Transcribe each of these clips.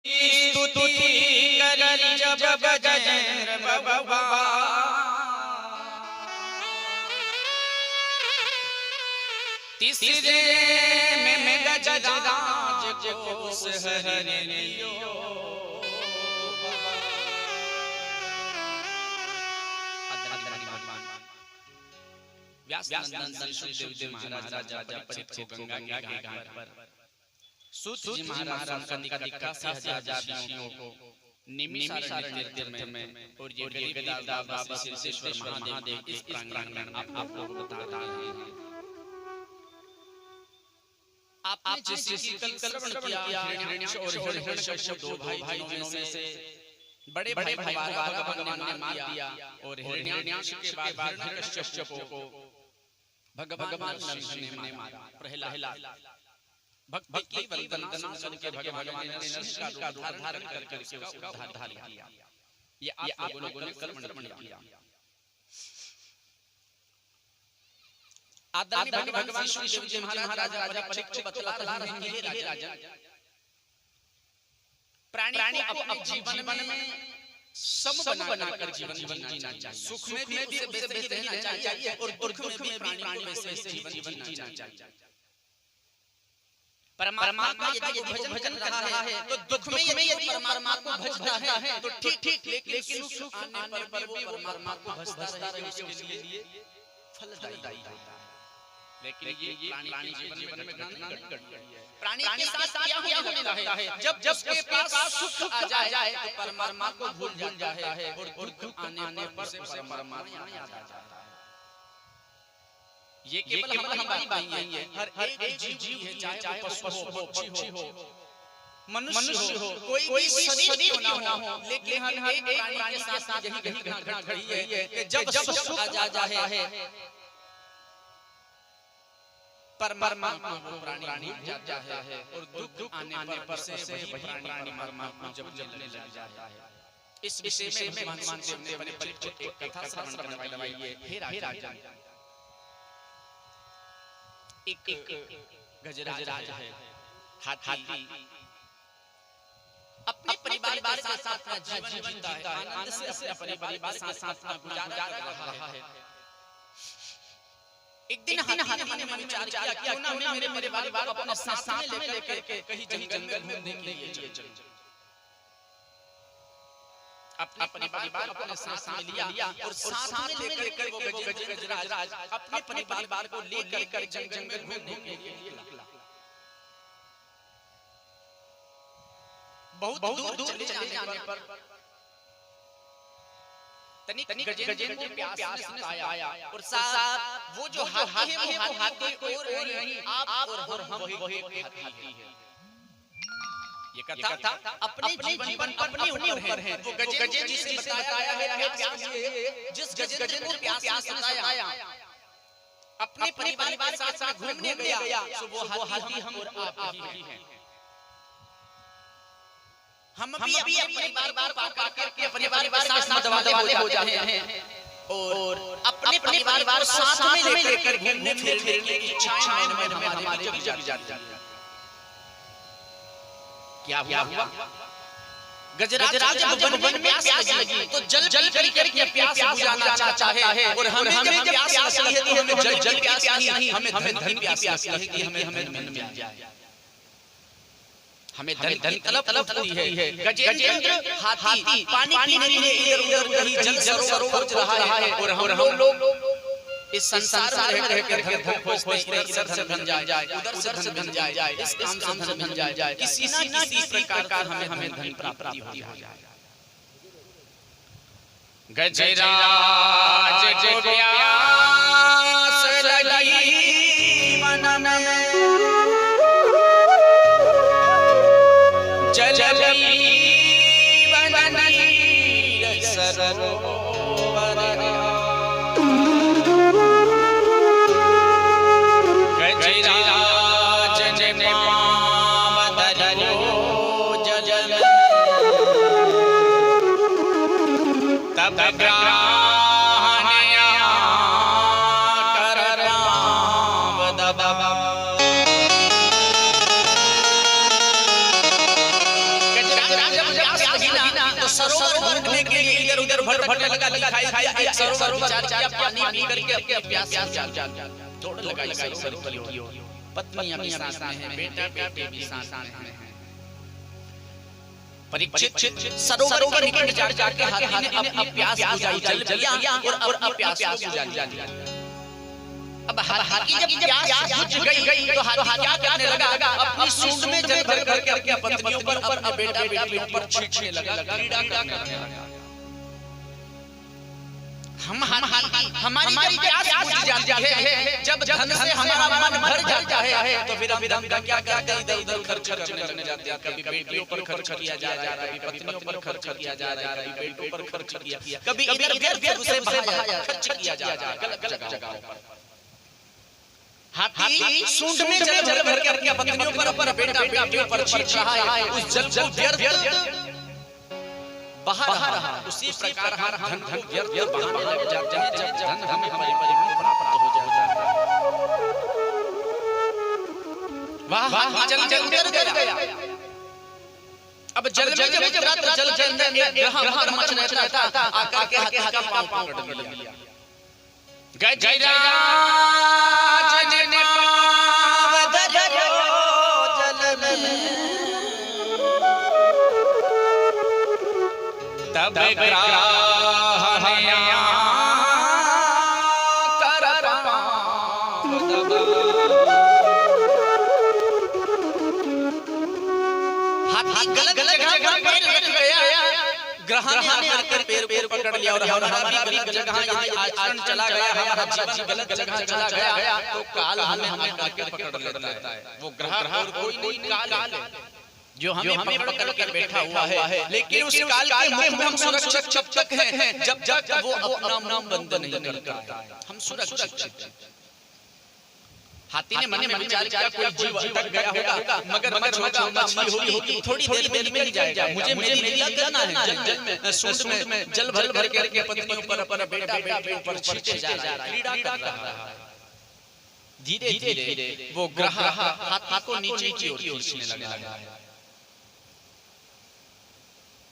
स्तुति करी जब गजेंद्र बाबा तीसरे में गजराज को उस हरि लियो व्यास नंदन सुखदेव जी महाराज राजा परीक्षित को गंगा के घाट पर सूत जी महाराज का दिखा 80,000 ऋषियों को निमिषारण्य तीर्थ में और ये गदाधर बाबा सिद्धेश्वर महादेव इस प्रांगण में आप लोग बता रहे हैं। आपने जिस कल श्रवण किया हिरण्यकश्यप और हिरण्यकश्यप दो भाई जिनों में से बड़े भाई भगवान ने मार दिया और हिरण्यकश्यप के बाद हिरण्यकश्यप को भगवान नरसिंह ने मारा। प्रहलाद भक्त की वंदना सुन के भगवान ने नरसिंह का रूप धारण करके उसका उद्धार किया। ये आप लोगों ने कल श्रवण किया। आदरणीय भगवान शिव जी महाराज राजा परीक्षित बतला रहे हैं हे राजा प्राणी को अपने जीवन में सम बनाकर जीवन जीना चाहिए। सुख में भी उसे वैसे ही रहना चाहिए और दुख में भी प्राणी को वैसे जीवन जीना चाहिए। परमात्मा यदि भजन रहा है तो दुख में यदि परमात्मा को भजता है तो ठीक लेकिन सुख आने पर वो परमात्मा को भजता रहे उसके लिए फलदायी होता है। लेकिन ये प्राणी जीवन में घटना नहीं घटती है। प्राणी के साथ क्या होता है जब उसके पास सुख आ जाए तो परमात्मा को भूल जाता है और दुख आने पर परमात्मा याद आ जाता है। ये केवल हमारी बात नहीं है, हर एक जीव है, चाहे पशु हो पक्षी हो मनुष्य हो कोई भी शरीर क्यों ना हो, लेकिन हर एक प्राणी के साथ यही घटना घड़ी है कि जब सुख आ जाता है परमात्मा को प्राणी जाता है और दुख आने पर से वही प्राणी परमात्मा जब जलने लग जाता है। इस विषय में भगवान शिव ने परीक्षित एक कथा श्रवण करवाई है। हे राजा एक गजराज है, हाथी अपने परिवार के साथ जीवन जीता है, आनंद से अपने परिवार के साथ गुजारा कर रहा है। एक दिन हाथी ने विचार किया क्यों ना मैं मेरे परिवार को अपने साथ में लेकर कहीं जंगल घूमने के लिए चलूं। अपने परिवार को अपने साथ में लिया और साथ में लेकर वो गजराज अपने परिवार को लेकर जंगल घूमने के लिए निकला। बहुत दूर चले जाने पर तनिक गजेंद्र को प्यास ने आया और साथ वो जो हाथी है वो हाथी कोई और नहीं आप और हम वही हाथी है। ये कथा अपने जीवन अपने ऊपर है। वो गजेंद्र जी से बताया है प्यास जिस गजेंद्र को प्यास आया अपने परिवार के साथ घूमने गया तो वो हाथी हम और आप ही हैं। हम भी अपने परिवार को करके परिवार के साथ दवादे हो जाते हैं और अपने परिवार को साथ में लेकर घूमने फिरने की इच्छाएं मन में हमारी जग जाती है। क्या हुआ? गजराज जब वन में प्यास लगी तो जल करके प्यास बुझाना चाहता है और हमें जब प्यास लगी है तो हमें जल प्यास नहीं हमें धन की प्यास लगी कि हमें धन मिल जाए, हमें धन तलब होती है। गजेंद्र हाथी पानी पीने के लिए इधर उधर कहीं जल सरोवर खोज रहा है और हम लोग इस संसार में रहकर धन खोजते हैं, इधर से धन जाए उधर से धन जाए इस काम से धन जाए किसी ना किसी प्रकार का हमें धन प्राप्ति हो जाए। गजराज को प्यास लगी मन में जलई बनी सरोवर गजराज ने पाँव धरो जल तब ग्राहनिया कर पाँव दबा प्यास लगी ना तो सरोवर ढूंढने के लिए इधर उधर भटकने लगा, दिखाई दिया एक सरोवर विचार किया, पानी पी करके अपनी प्यास बुझा, दौड़ लगा इस सरोवर की ओर। पत्नी अपनी सांस में है, बेटा बेटे भी सांस में है। परीक्षित सरोवर के निकट जाकर हाथी ने अपनी प्यास बुझाई, जल पिया और अपनी प्यास को बुझा लिया। अब हाथी जब प्यास बुझ गई तो हाथी क्या करने लगा, अपनी सूंड में जल भर करके अपनी पत्नियों पर और बेटा बेटियों पर छींटने लगा, क्रीड़ा करने लगा। हमारी प्यास बुझ जाती है, जब धन से हमारा मन भर जाता है तो फिर हम क्या करते हैं, इधर उधर खर्च करने लग जाते हैं। कभी बेटियों पर खर्च किया जा रहा है, कभी पत्नियों पर खर्च किया जा रहा है, कभी बेटों पर खर्च किया, कभी इधर उधर उसे खर्च किया जा रहा है गलत जगहों पर। हाथी सूंड में जल भर के अपनी पत्नियों पर बेटा बेटियों पर छींट रहा है, उस जल को व्यर्थ बहा रहा। उसी प्रकार हम धन व्यर्थ बहाने लग जाते हैं जब धन हमें परिपूर्ण प्राप्त हो जाता है। वाह जल उतर गया। अब जल में जब जल के अंदर ग्रह मच रहता था, आकर के हाथी का पांव पकड़ लिया। गजराज ने पांव धरो जल में, तब ग्राह ने कर पांव दबा। हाथी गलत जगह पर पैर रख गया, ग्रह ने आकर पैर पकड़ लिया और हमारा भी गलत जगह आचरण चला गया, हमारा जीवन गलत जगह चला गया तो काल हमें आकर पकड़ लेता है। वो ग्रह और कोई नहीं, काल है जो हमें पकड़ कर बैठा हुआ है। लेकिन उस काल के मुख में हम सुरक्षित जब तक हैं जब तक वो अपना मुंह बंद नहीं करता, हम सुरक्षित हैं। हाथी ने मन में विचार किया कोई जीव अटक गया होगा, मगर मछली होगी, थोड़ी देर में निकल जाएगा, मुझे लीला करना है। जल में सूंड में जल भर करके पत्नियों पर अपना बेटा बेटियों पर छींटे जा रहा है, क्रीड़ा कर रहा है। धीरे धीरे वो ग्रह हाथी को नीचे की ओर खींचने लगा।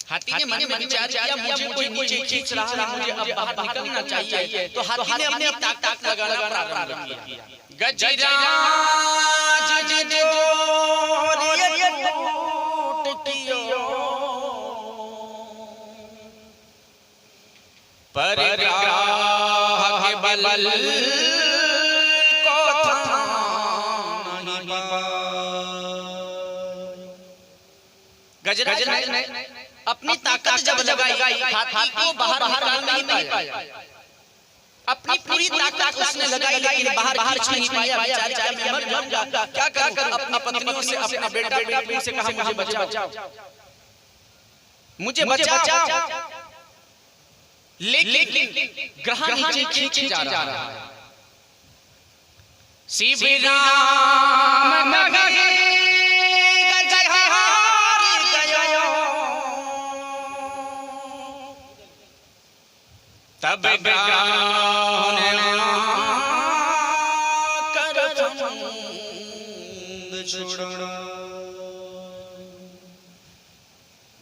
हाथी ने मन में विचार किया मुझे कोई नीचे खींच रहा है, मुझे अब बाहर निकलना चाहिए। तो हाथी ने अपनी ताकत लगाना प्रारंभ किया। गजराज ने टूट कियो पर ग्राह के बल को थाम नहीं पाए। गजराज ने अपनी ताकत जब लगाई, हाथी को बाहर नहीं पाया। अपनी पूरी ताकत उसने लगाई लेकिन बाहर खींच नहीं पाया। विचार मैं मर जाऊंगा, क्या करूं? अपनी पत्नियों से, अपना बेटा बेटियों से कहा मुझे बचाओ। लेकिन ग्रह नीचे खींचे जा रहा है। शिव राम नगरी तब ग्राह ने कर छोड़ा।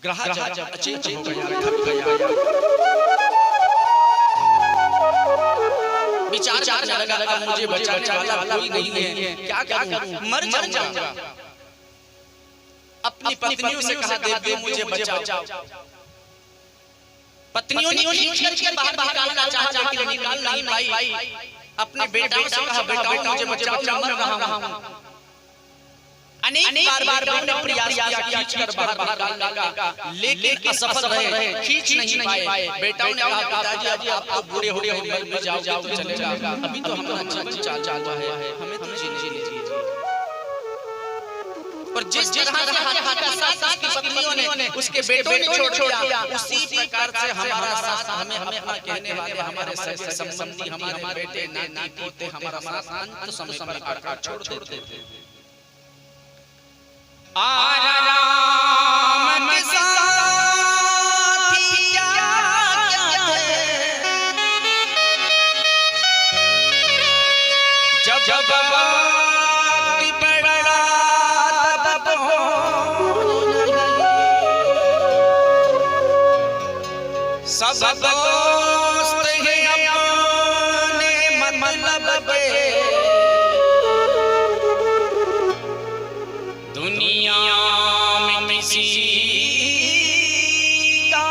ग्रह जब अचेत हो गया, थक गया, विचार लगा मुझे बचाने वाला कोई नहीं है, क्या करूं? मर जाऊंगा। अपनी पत्नियों से कहा देवी मुझे बचाओ। पत्नियों ने खींच करके बाहर निकालना चाहा लेकिन निकाल नहीं पाई। अपने बेटाओं से कहा बेटाओ मुझे बचाओ, मर रहा हूं। अनेक बार बेटे प्रयास किया खींच कर बाहर निकालने का, लेकिन असफल रहे, खींच नहीं पाए। बेटाओं ने कहा पिताजी आप तो बूढ़े हो गए, मर भी जाओ तो चलेगा, अभी तो हमारा जीवन चल रहा है, हमें तो जीने दीजिए। और जिस तरह से हमारे साथ की पत्नियों ने उसके बेटों ने छोड़ दिया, उसी प्रकार से हमारा साथ हमें अपना कहने वाले हमारे सगे संबंधी, हमारे बेटे नाती पोते हमारा साथ अंत समय पर काट छोड़ देते थे। आराम के साथ क्या थे, जब सब दोस्त हैं अपने मतलब के, दुनिया में किसी का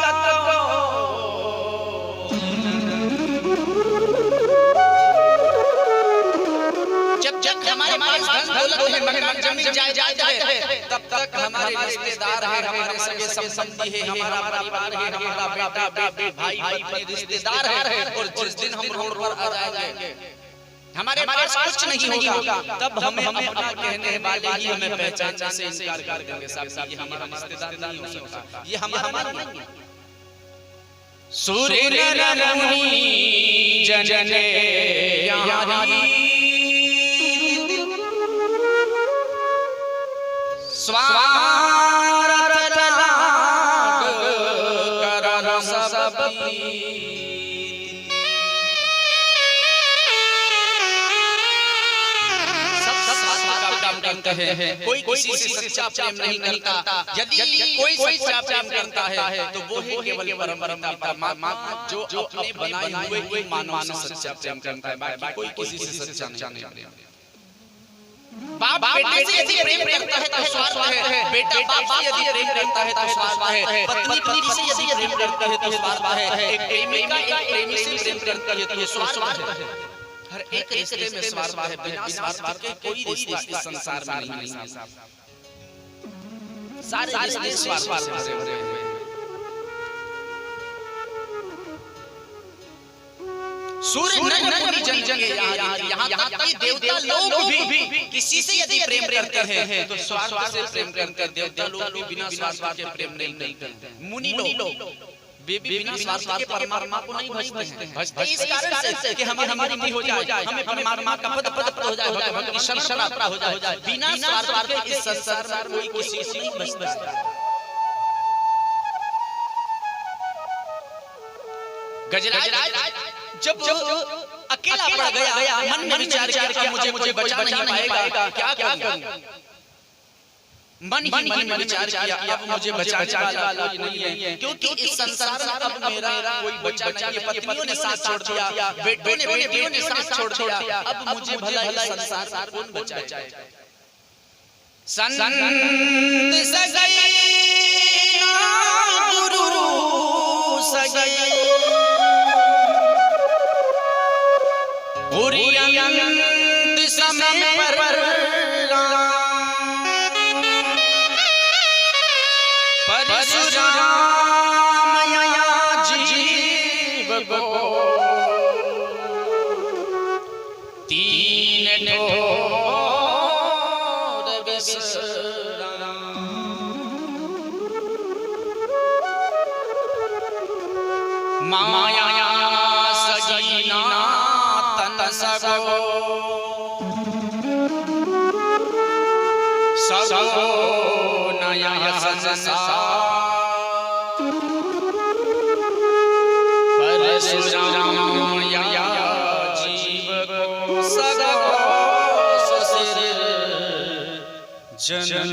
जब हमारे पास धन दौलत है, मकान जमीन जायदाद है, तब तक हमारे रिश्तेदार है, हमारे सगे संबंधी है, हमारा परिवार है, हमारा बेटा बेटी भाई भाई रिश्तेदार है। और जिस दिन हम रोड पर आ जाएंगे, हमारे पास कुछ नहीं होगा, तब हमें अपना कहने वाले ही हमें पहचानने से इनकार कर देंगे। साहब ये हमारा रिश्तेदार नहीं हो सकता, ये हमारा नहीं है। सूर्य नर मुनि जने यारी स्वार्थ त्याग कर सब कोई किसी से सच्चा प्रेम नहीं करता। यदि कोई सच्चा प्रेम करता है तो वो है केवल परमात्मा, जो अपने बनाए हुए मानव से सच्चा प्रेम करता है। बाकी कोई किसी से सच्चा नहीं। बाप बेटे से यदि प्रेम करता है तो स्वार्थ है, बेटा बाप से यदि प्रेम करता है तो स्वार्थ है, पत्नी पति से यदि प्रेम करता है तो स्वार्थ है, एक प्रेमिका एक प्रेमी से प्रेम करता है तो स्वार्थ है। हर एक रिश्ते में स्वार्थ है, बिना स्वार्थ के कोई रिश्ता इस संसार में नहीं है। सारे रिश्ते स्वार्थ से भरे हुए हैं। सूर्य नर मुनि जन यहाँ तक कि देवता लोग भी किसी से यदि प्रेम करते हैं तो स्वार्थ से प्रेम करते हैं। देवता लोग भी बिना स्वार्थ के प्रेम नहीं करते। मुनि लोग बिना स्वार्थ के परमात्मा को नहीं भजते हैं। इस कारण से कि हमारी मुक्ति हो जाए, हमें परमात्मा का पद प्राप्त हो जाए, भगवान की शरण प्राप्त हो जाए। बिना स्वार्थ के इस संसार में कोई किसी से नहीं भजता। गजराज जब अकेला पड़ गया, मन में विचार किया मुझे बचा नहीं पाएगा, क्या करूं? मन ही विचार किया अब मुझे बचाने वाला कोई नहीं है, क्योंकि इस संसार में अब मेरा कोई बचा नहीं है। पत्नियों ने साथ छोड़ दिया, बेटियों ने साथ छोड़ दिया, अब मुझे भला इस संसार कौन बचाए? संत सगई गुरु सगई अंत समय पर परशुराम जीव को तीन ठोर विश्राम। माया सजीना तन सगो नया संसार परशुराम या जीव को सगो सिर जन।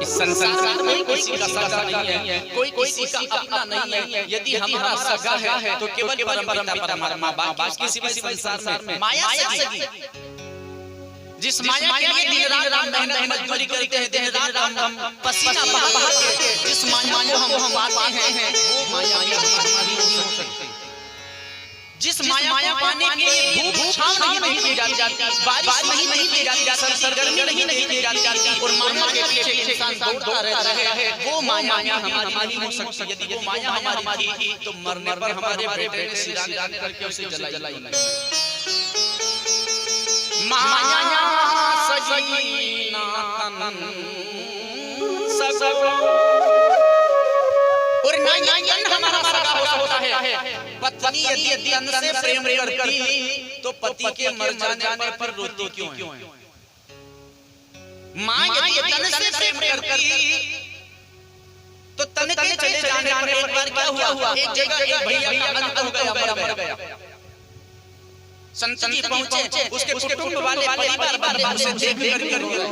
इस संसार में कोई किसी का सगा नहीं है, कोई किसी का अपना नहीं है। यदि हमारा सगा है तो केवल परमात्मा, बाकी किसी भी संसार में माया सगी। जिस माया के लिए दिन रात मेहनत मजदूरी करते हैं, दिन रात हम पसीना बहा के जिस माया को हम पाते हैं, वो माया हमारी नहीं हो सकती। जिस माया पाने के लिए धूप छांव नहीं की जाती, बारिश नहीं की जाती, सरगर्मी नहीं की जाती, और माया के पीछे इंसान दौड़ता रहता है, वो माया हमारी नहीं हो सकती। यदि वो माया हमारी थी तो मरने पर हमारे बेटे ने सिराने करके उसे जलाई नहीं। माया सजीना तन सगो, और नयन हमारा सगा होता है। पत्नी यदि तन से प्रेम करती तो पति के मर जाने पर रोती क्यों है? मां यदि तन से प्रेम करती तो तन के चले जाने पर एक बार क्या हुआ, एक जगह एक भैया का अंत हो गया, मर गया। संत जी पहुंचे, उसके कुटुंब वाले परिवार उसे देख कर रो रहे।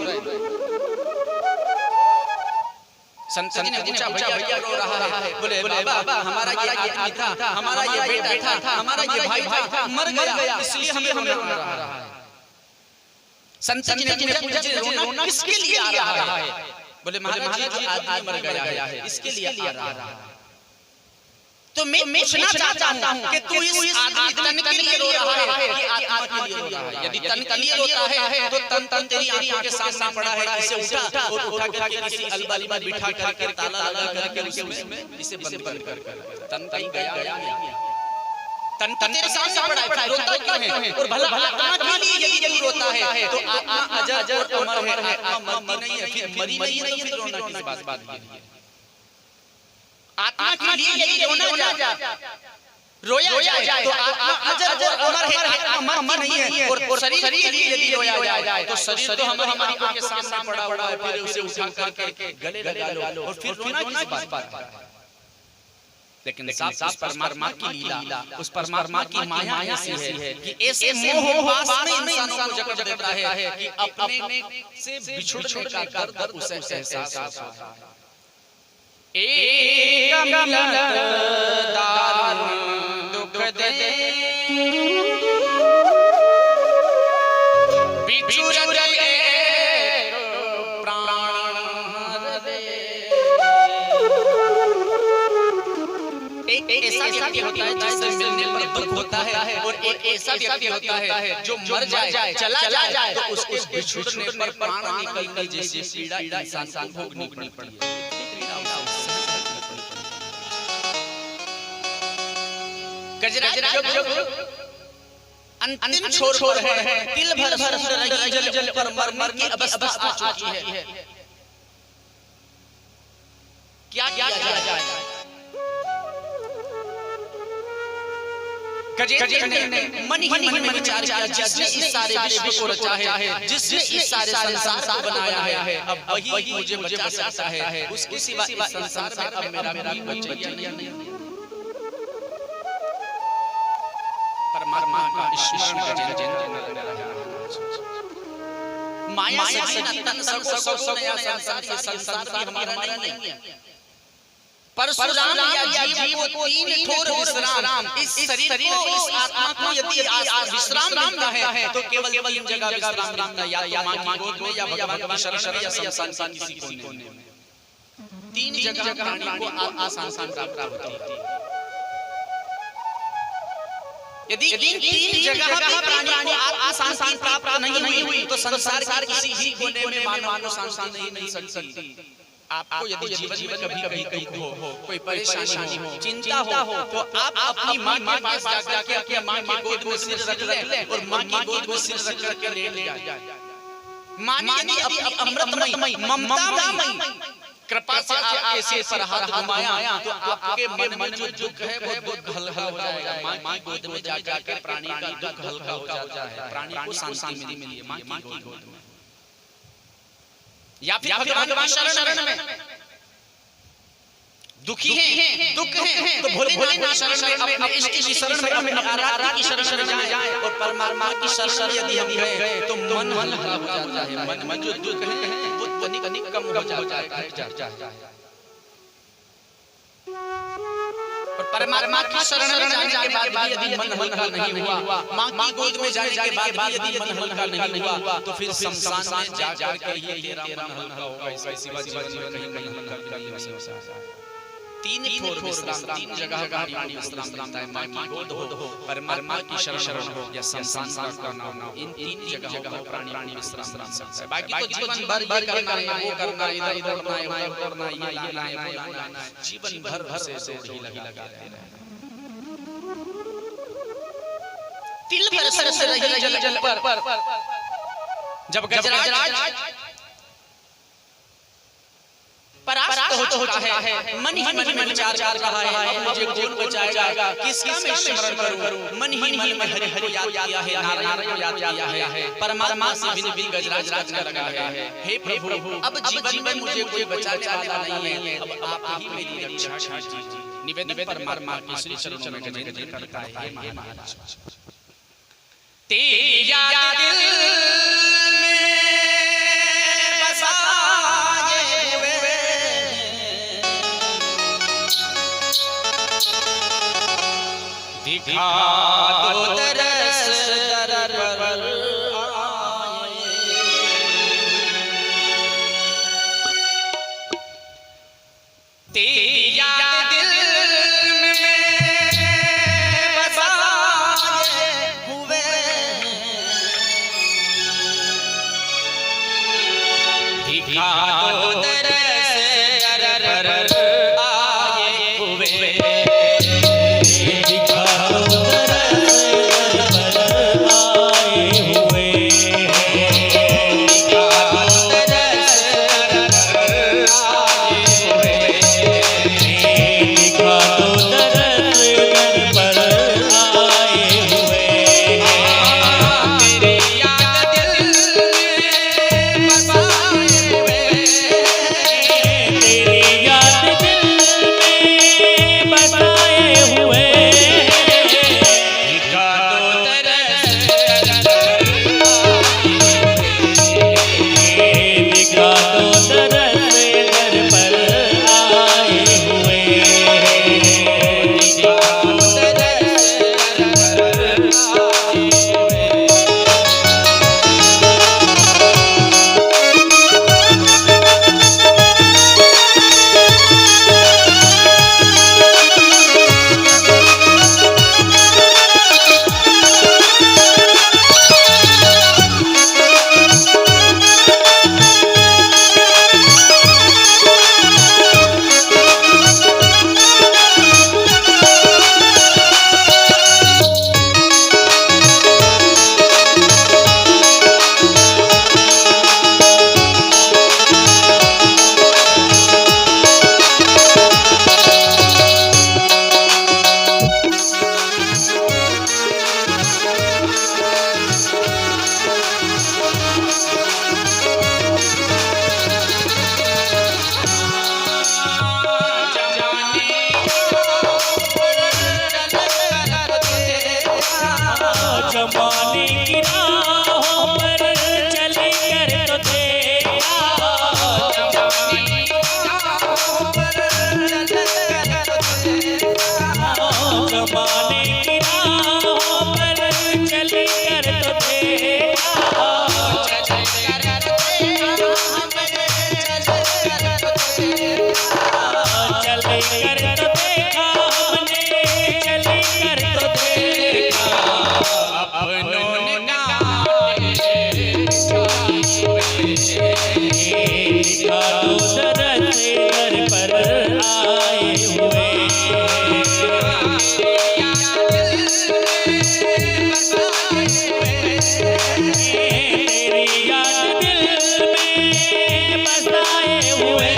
संत जी ने पूछा भैया रो रहा है? बोले बाबा हमारा ये आदमी था, हमारा ये बेटा था, हमारा ये भाई था, मर गया, इसलिए हमें रोना आ रहा है। संत जी ने पूछा रोना किसके लिए आ रहा है? बोले महाराज जी आदमी मर गया है इसके लिए आ रहा है। तो मैं पूछना चाहता हूं कि तू इस आदमी तन के लिए रो रहा है कि आत्मा के लिए रो रहा है? यदि तन के लिए रोता है तो तन तेरी आंखों के सामने पड़ा है, इसे उठा और उठा करके किसी अलमारी में बिठा करके ताला लगा करके उसमें इसे बंद कर तन कहीं गया नहीं। तन तेरे सामने पड़ा है, रोता क्यों है? और भला आत्मा के लिए यदि तू रोता है तो आत्मा अजर और अमर है, आत्मा मरती नहीं है, फिर मरी नहीं है, फिर रोना किस बात के लिए? आत्मा के लिए यदि रोया जाए तो आत्मा अजर और अमर है, आत्मा मरती नहीं है। और शरीर के लिए यदि रोया जाए तो शरीर तो हमारी आंखों के सामने पड़ा हुआ है, फिर उसे उठा करके गले लगा लो और फिर रोना किस बात का? लेकिन साफ परमात्मा की लीला, उस परमात्मा की माया ऐसी है कि ऐसे मोह पास में इंसानों को जकड़ देता है कि अपने से बिछुड़ने का दर्द उसे एहसास होता है। एक मिलत दारुण दुख दे, बिछुड़ गए प्राण दे। एक ऐसा व्यक्ति होता है जिससे मिलने पर दुख होता है, और एक ऐसा व्यक्ति होता है जो मर जाए चला जाए तो उसको बिछुड़ने पर प्राण निकलने जैसी पीड़ा इंसान को भोगनी पड़ती है। गजराज जब अंतिम छोर है, तिल भर रही जल पर मरने की अवस्था आ चुकी है, क्या किया जाए? गजेंद्र ने मन ही मन विचार किया, जिसने इस सारे विश्व को रचा है, जिसने इस सारे संसार को बनाया है, अब वही मुझे बचा सकता है, उसके सिवा इस संसार में अब मेरा बचैया नहीं। परमात्मा का स्मरण माया से तन सब नया संसार भी हमारा नहीं है। परशुराम या जीव को तीन ठोर विश्राम, इस शरीर को इस आत्मा को यदि विश्राम मिलता है तो केवल तीन जगह विश्राम मिलता है, या मां की गोद में, या भगवान की शरण में, या संसार किसी कोने में। तीन जगह प्राणी को आसान प्राप्त होती है। यदि तीन जगह भी प्राणी को आसान प्राप्त नहीं हुई तो संसार के किसी ही कोने में मानव शांति नहीं मिल सकती। आपको यदि जीवन में कभी कहीं हो, कोई परेशानी हो, चिंता हो, तो आप अपनी मां के पास जाकर अपनी मां की गोद में सिर रख लें और मां की गोद में सिर रख करके लेट जाए। मां ने अपनी अमृतमयी ममतामयी कृपा से आपके सिर पर हाथ घुमाया तो आपके मन में जो दुख है वो दुख हल्का हो जाएगा। मां की गोद में जाकर प्राणी का दुख हल्का हो जाता है, प्राणी को शांति मिली है मां की गोद में, या फिर भगवान की शरण में दुखी हैं, दुख हैं तो भोलेनाथ शरण में, अपने इष्ट की शरण में, अपने आराध्य की शरण में जाएं और परमात्मा की शरण यदि हम गए तो मन हल्का हो जाता है, मन में जो दुख है वो तनिक कम हो जाता है। और परमात्मा की शरण में जाने के बाद यदि मन हल्का नहीं हुआ, मां की गोद में जाने के बाद यदि मन हल्का नहीं हुआ तो फिर शमशान में जाकर के ही तेरा मन हल्का होगा, इसके सिवा जीवन में कहीं हल्का नहीं हो सकता। तीन ठोर विश्राम, तीन जगह का प्राणी विश्राम लेता है, मां की गोद हो, परमात्मा की शरण हो, या शमशान का करना हो, इन तीन जगह का प्राणी विश्राम ले सकता है। बाकी तो जीवन भर करना है, वो करना है, इधर उड़ना है, वो करना है, ये लाना है, वो लाना है, जीवन भर से ही लगा रहते हैं। तिल भर से रही जल पर जब गजराज परास्त हो चुका है, मन ही मन विचार कर रहा है, अब मुझे कौन बचाएगा, किसका मैं स्मरण करूं, मन ही मन में हरि हरि याद किया है, नारायण याद किया है, परमात्मा से बिन गजराज का लगा है। हे प्रभु अब जीवन में मुझे कोई बचाने वाला नहीं है, अब आप ही मेरी रक्षा कीजिए। निवेदन परमात्मा की श्री चरणों में गजेंद्र करता है, हे महाराज तेरा दिल में बसाए हुए दिखा दो दरस दर पर आए। तेरी याद दिल में बसाए हुए दिखा दो दरस दर पर आए हुए। जमाने की राहों पर चल कर तो देखा, जमाने की राहों पर चल कर तो देखा, जमाने की राहों पर चल कर तो देखा, चल कर तो देखा, चल कर तो देखा, चल कर तो देखा। अपनों ने गाने दिखा दो दरस दर पर आए हुए। तेरी याद दिल में बसाए हुए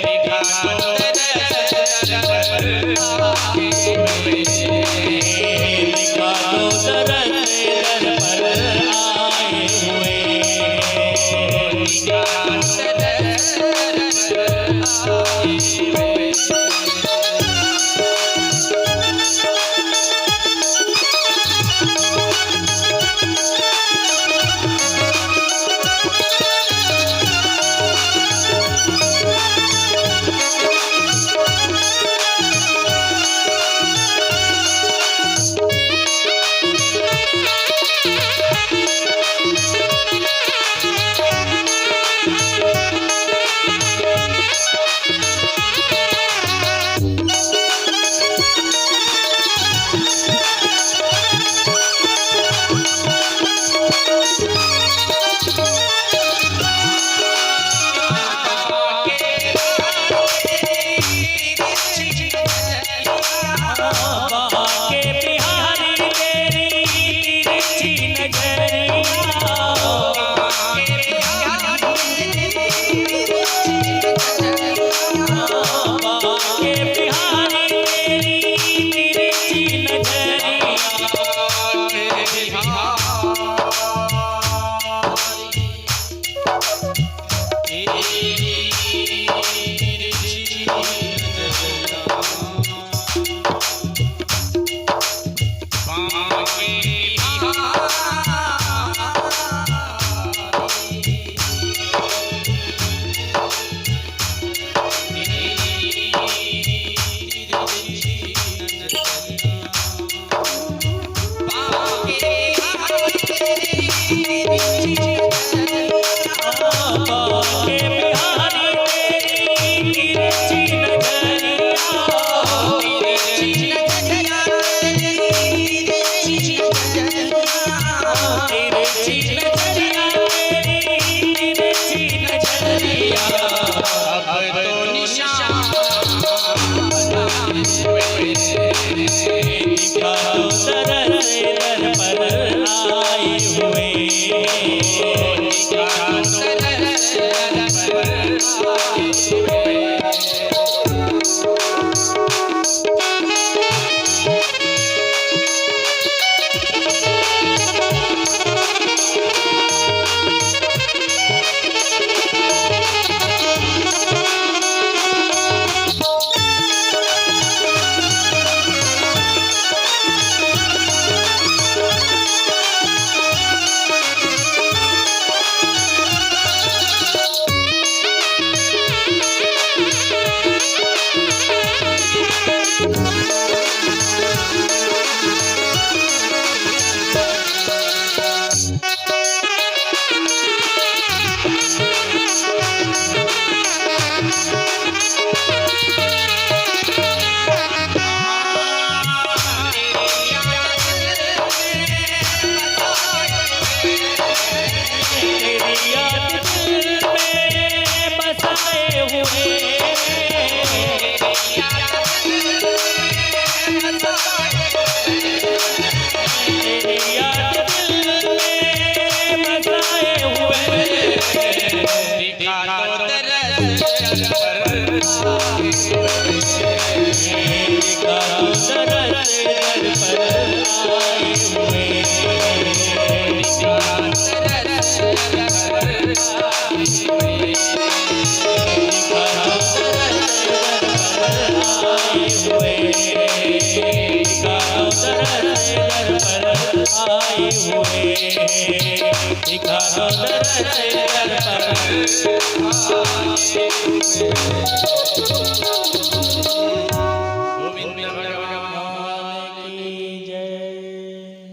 दिखा दो दरस दर पर आए हुए। दिखा दो दरस दर पर आए हुए। दिखा दो दरस दर पर आए हुए।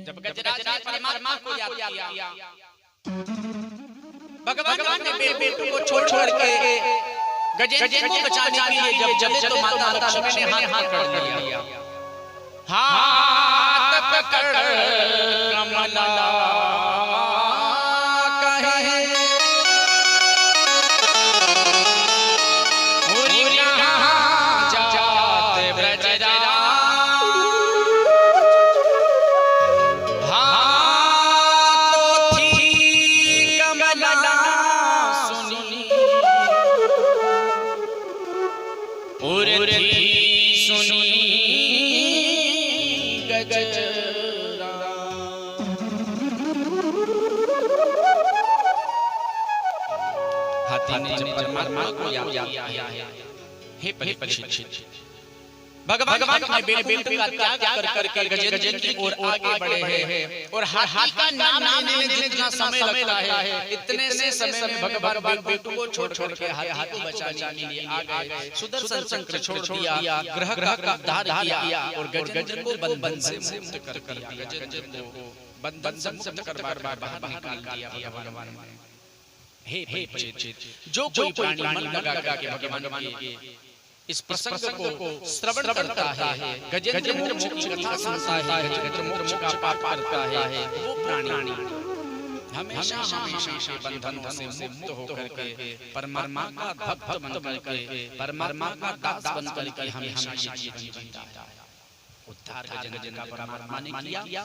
जब गजराज ने परमात्मा को याद किया, भगवान ने बेटू को छोड़ के गजेंद्र को बचाने के लिए जब चले तो माता लक्ष्मी ने हाथ पकड़ लिया, हाथ पकड़ कमला कहे उरी कहाँ जाते ब्रजरा, हाँ तो थी कमला सुनी उरी सुनी गजरा। हाथी ने जब परमात्मा को याद किया है, हे परीक्षित, भगवान ने बेटू का त्याग करके गजेंद्र की ओर आगे बढ़े हैं और हाथी का नाम लेने में जितना समय लगता है, इतने से समय में भगवान बेटू को छोड़ के हाथी को बचाने के लिए आ गए, सुदर्शन चक्र छोड़ दिया, ग्रह का उद्धार किया और गजेंद्र को बंधन से मुक्त कर दिया, गजेंद्र को बंधन से मुक्त कर बार बाहर निकाल दिया भगवान ने। हे परीक्षित, जो कोई प्राणी मन लगा के भगवान के इस प्रसंग को श्रवण करता है, गजेंद्र मोक्ष की कथा सुनता है, गजेंद्र मोक्ष का पाप करता है, वो प्राणी हमेशा बंधनों से मुक्त होकर के परमात्मा का भक्त बनकर के परमात्मा का दास बनकर के हमेशा जीवन जीता है। उद्धार गजेंद्र का परमात्मा ने किया।